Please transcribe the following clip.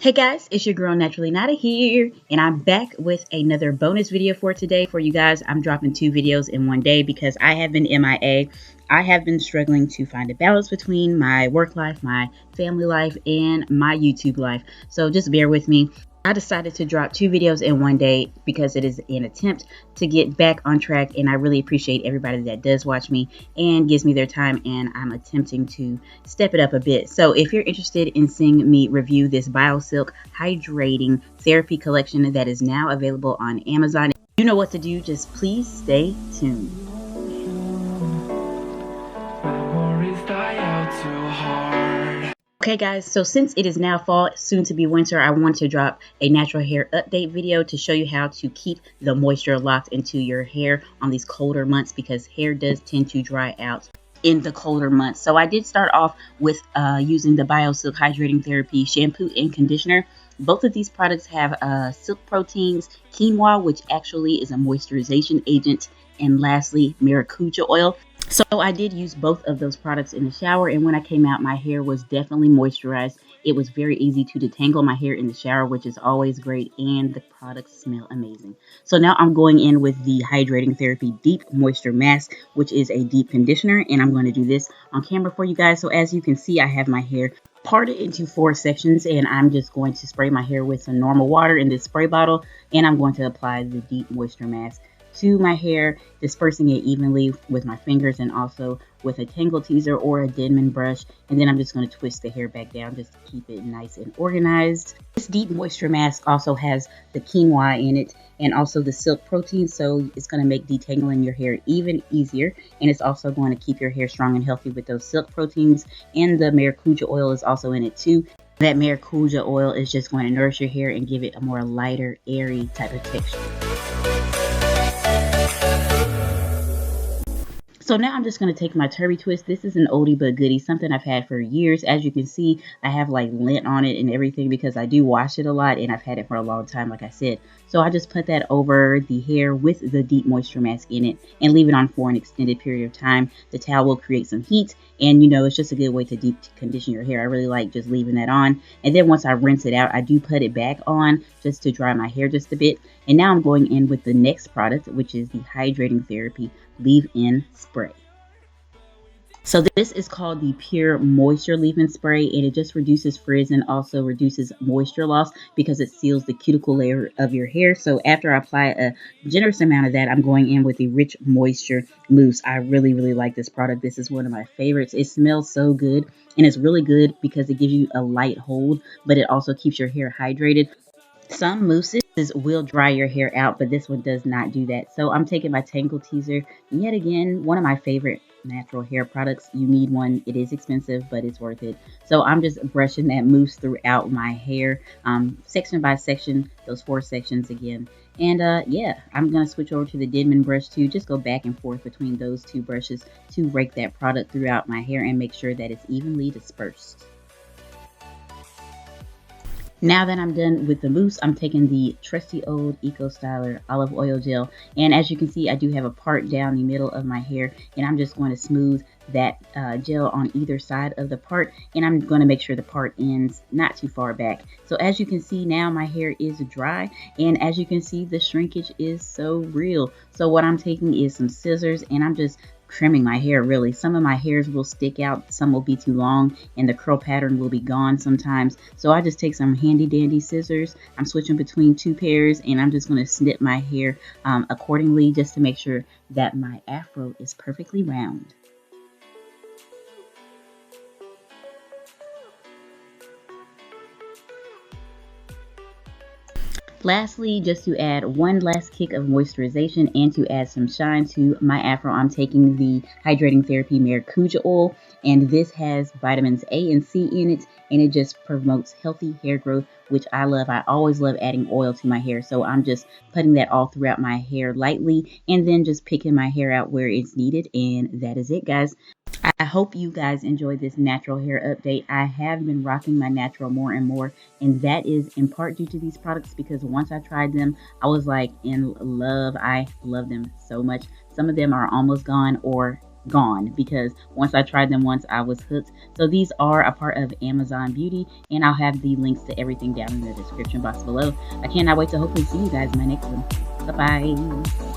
Hey guys, it's your girl Naturally Nata here, and I'm back with another bonus video for today for you guys. I'm dropping 2 videos in one day because I have been MIA. I have been struggling to find a balance between my work life, my family life, and my YouTube life. So just bear with me. I decided to drop 2 videos in one day because it is an attempt to get back on track, and I really appreciate everybody that does watch me and gives me their time, and I'm attempting to step it up a bit. So if you're interested in seeing me review this Biosilk Hydrating Therapy Collection that is now available on Amazon, you know what to do. Just please stay tuned. Okay guys, so since it is now fall, soon to be winter, I want to drop a natural hair update video to show you how to keep the moisture locked into your hair on these colder months, because hair does tend to dry out in the colder months. So I did start off with using the Biosilk Hydrating Therapy shampoo and conditioner. Both of these products have silk proteins, quinoa, which actually is a moisturization agent, and lastly, maracuja oil. So I did use both of those products in the shower, and when I came out, my hair was definitely moisturized. It was very easy to detangle my hair in the shower, which is always great, and the products smell amazing. So now I'm going in with the Hydrating Therapy Deep Moisture Mask, which is a deep conditioner, and I'm going to do this on camera for you guys. So as you can see, I have my hair parted into 4 sections, and I'm just going to spray my hair with some normal water in this spray bottle, and I'm going to apply the Deep Moisture Mask to my hair, dispersing it evenly with my fingers and also with a tangle teaser or a Denman brush. And then I'm just going to twist the hair back down just to keep it nice and organized. This deep moisture mask also has the quinoa in it and also the silk protein, so it's going to make detangling your hair even easier, and it's also going to keep your hair strong and healthy with those silk proteins. And the maracuja oil is also in it too. That maracuja oil is just going to nourish your hair and give it a more lighter, airy type of texture. So now I'm just going to take my Turby Twist. This is an oldie but goodie, something I've had for years. As you can see, I have like lint on it and everything because I do wash it a lot, and I've had it for a long time, like I said. So I just put that over the hair with the deep moisture mask in it and leave it on for an extended period of time. The towel will create some heat, and it's just a good way to deep condition your hair. I really like just leaving that on. And then once I rinse it out, I do put it back on just to dry my hair just a bit. And now I'm going in with the next product, which is the Hydrating Therapy Leave-In Spray. So this is called the Pure Moisture Leave-In Spray, and it just reduces frizz and also reduces moisture loss because it seals the cuticle layer of your hair. So after I apply a generous amount of that, I'm going in with the Rich Moisture Mousse. I really like this product. This is one of my favorites. It smells so good, and it's really good because it gives you a light hold, but it also keeps your hair hydrated. Some mousses will dry your hair out, but this one does not do that. So I'm taking my Tangle Teaser, yet again, one of my favorite natural hair products. You need one. It is expensive, but it's worth it. So I'm just brushing that mousse throughout my hair, section by section, those 4 sections again. And yeah, I'm going to switch over to the Denman brush too. Just go back and forth between those 2 brushes to rake that product throughout my hair and make sure that it's evenly dispersed. Now that I'm done with the mousse, I'm taking the trusty old Eco Styler olive oil gel, and as you can see, I do have a part down the middle of my hair, and I'm just going to smooth that gel on either side of the part, and I'm going to make sure the part ends not too far back. So as you can see, now my hair is dry, and as you can see, the shrinkage is so real. So what I'm taking is some scissors, and I'm just trimming my hair. Really, some of my hairs will stick out, some will be too long, and the curl pattern will be gone sometimes. So I just take some handy dandy scissors. I'm switching between 2 pairs, and I'm just going to snip my hair accordingly just to make sure that my afro is perfectly round. Lastly, just to add one last kick of moisturization and to add some shine to my afro, I'm taking the Hydrating Therapy Maracuja Oil, and this has vitamins A and C in it, and it just promotes healthy hair growth, which I love. I always love adding oil to my hair, so I'm just putting that all throughout my hair lightly and then just picking my hair out where it's needed, and that is it, guys. I hope you guys enjoyed this natural hair update. I have been rocking my natural more and more, and that is in part due to these products, because once I tried them, I was like in love. I love them so much. Some of them are almost gone, or gone, because once I tried them once, I was hooked. So these are a part of Amazon Beauty, and I'll have the links to everything down in the description box below. I cannot wait to hopefully see you guys in my next one. Bye bye.